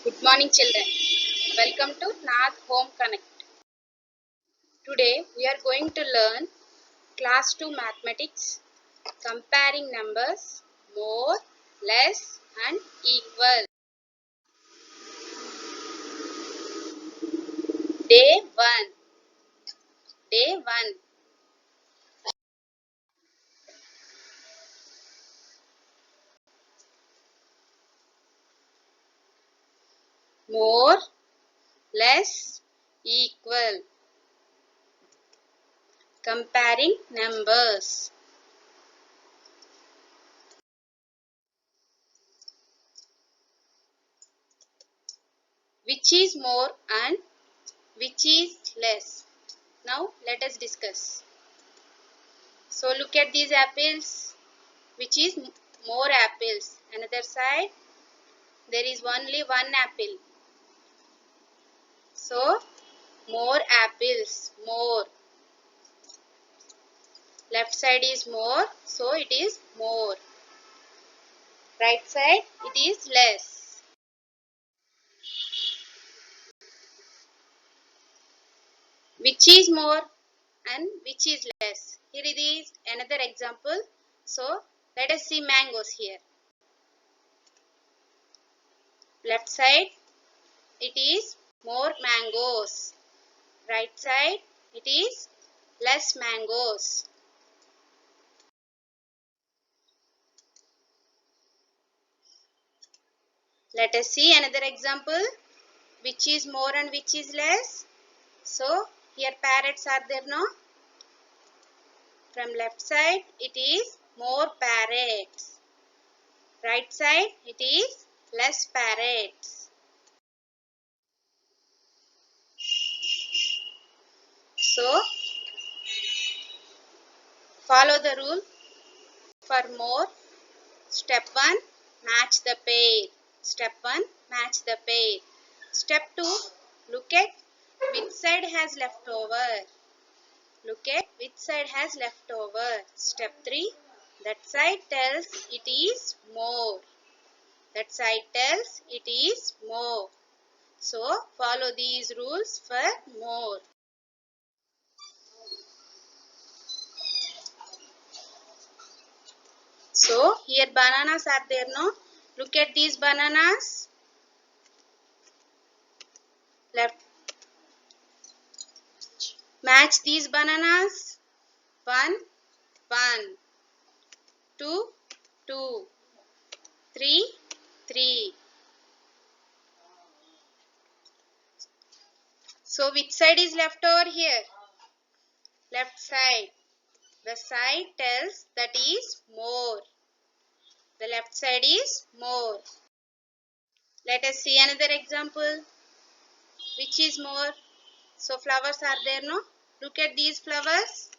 Good morning, children. Welcome to Nath Home Connect. Today we are going to learn Class 2 Mathematics, comparing numbers, more, less and equal. Day 1. Day 1. More, less, equal. Comparing numbers. Which is more and which is less? Now let us discuss. So look at these apples. Which is more apples? Another side there is only one apple. So more apples, more. Left side is more, so it is more. Right side it is less. Which is more and which is less? Here it is another example. So let us see mangoes here. Left side it is more mangoes. Right side it is less mangoes. Let us see another example. Which is more and which is less? So here parrots are there, no? From left side it is more parrots. Right side it is less parrots. So follow the rule for more. Step 1, match the pair. Step 1, match the pair. Step 2, look at which side has left over. Look at which side has left over. Step 3, that side tells it is more. That side tells it is more. So follow these rules for more. So here bananas are there, no? Look at these bananas. Left. Match these bananas. 1, 1. 2, 2. 3, 3. So which side is left over here? Left side. The side tells that is more. The left side is more. Let us see another example. Which is more? So flowers are there, no? Look at these flowers.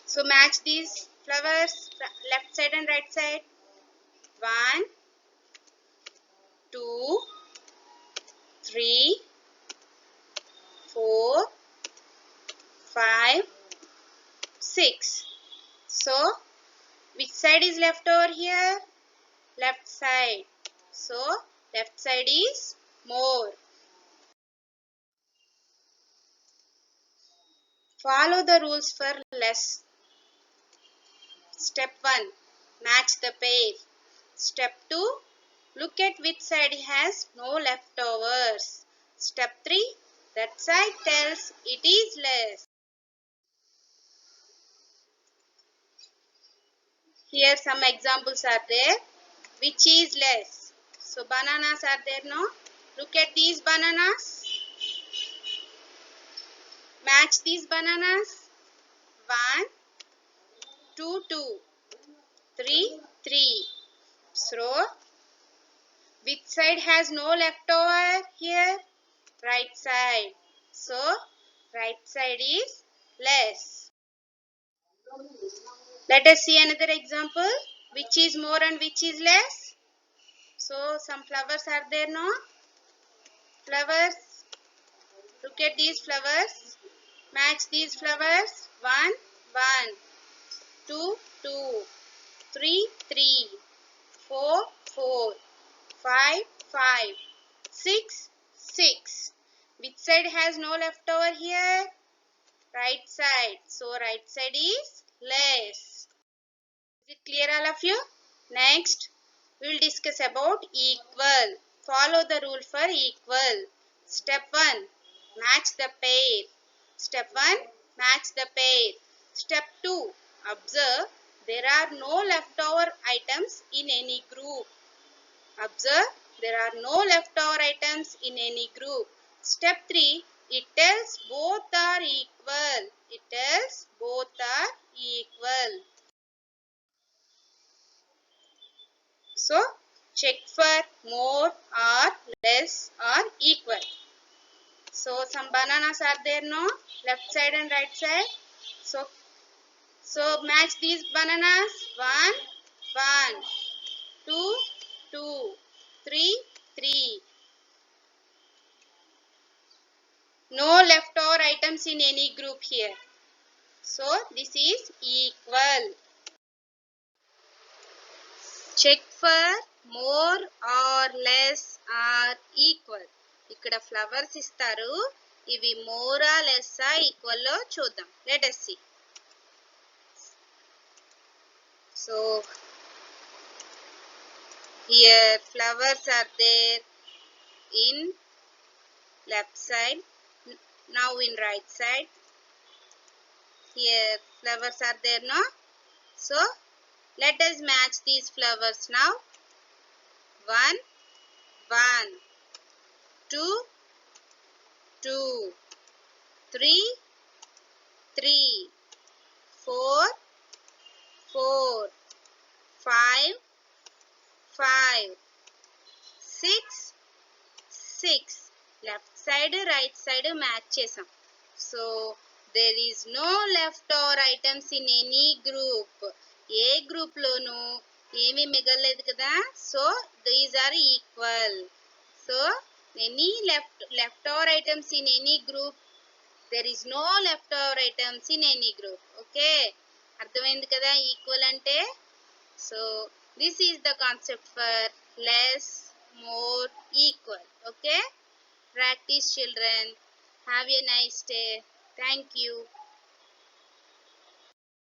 So match these flowers left side and right side. 1, 2, 3, 4, 5, 6. So which side is left over here? Left side. So left side is more. Follow the rules for less. Step 1, match the pair. Step 2, look at which side has no leftovers. Step 3, that side tells it is less. Here some examples are there. Which is less? So bananas are there, no? Look at these bananas. Match these bananas. 1, 2, 2. 3, 3. So which side has no leftover here? Right side. So right side is less. Let us see another example. Which is more and which is less? So some flowers are there, no? Flowers. Look at these flowers. Match these flowers. 1, 1. 2, 2. 3 3, 4 4, 5 5, 6 6. Which side has no leftover here? Right side. So right side is less. Is it clear all of you? Next, we will discuss about equal. Follow the rule for equal. Step 1. Match the pair. Step 1. Match the pair. Step 2. Observe there are no leftover items in any group. Observe there are no leftover items in any group. Step 3. It tells both are equal. It tells both are equal. So, check for more or less or equal. So, some bananas are there, no? Left side and right side. So match these bananas. 1, 1, 2, 2, 3, 3. No leftover items in any group here. So, this is equal. Check for more or less or equal. ఇక్కడ flowers ఇస్తారు. ఇవి మోరా లెస్సా equal లో చూద్దాం. Let us see. So here flowers are there in left side. Now in right side. Here flowers are there, no? So let us match these flowers now. 1, 1, 2, 2, 3, 3, 4, 4, 5, 5, 6, 6. Left side, right side match chesam. So there is no leftover items in any group. ఏ group లోను ఏమీ మిగలలేదు కదా. So these are equal. So any leftover items in any group, there is no leftover items in any group. Okay, అర్థమైంది కదా equal అంటే. So this is the concept for less, more, equal. Okay, practice children. Have a nice day. Thank you.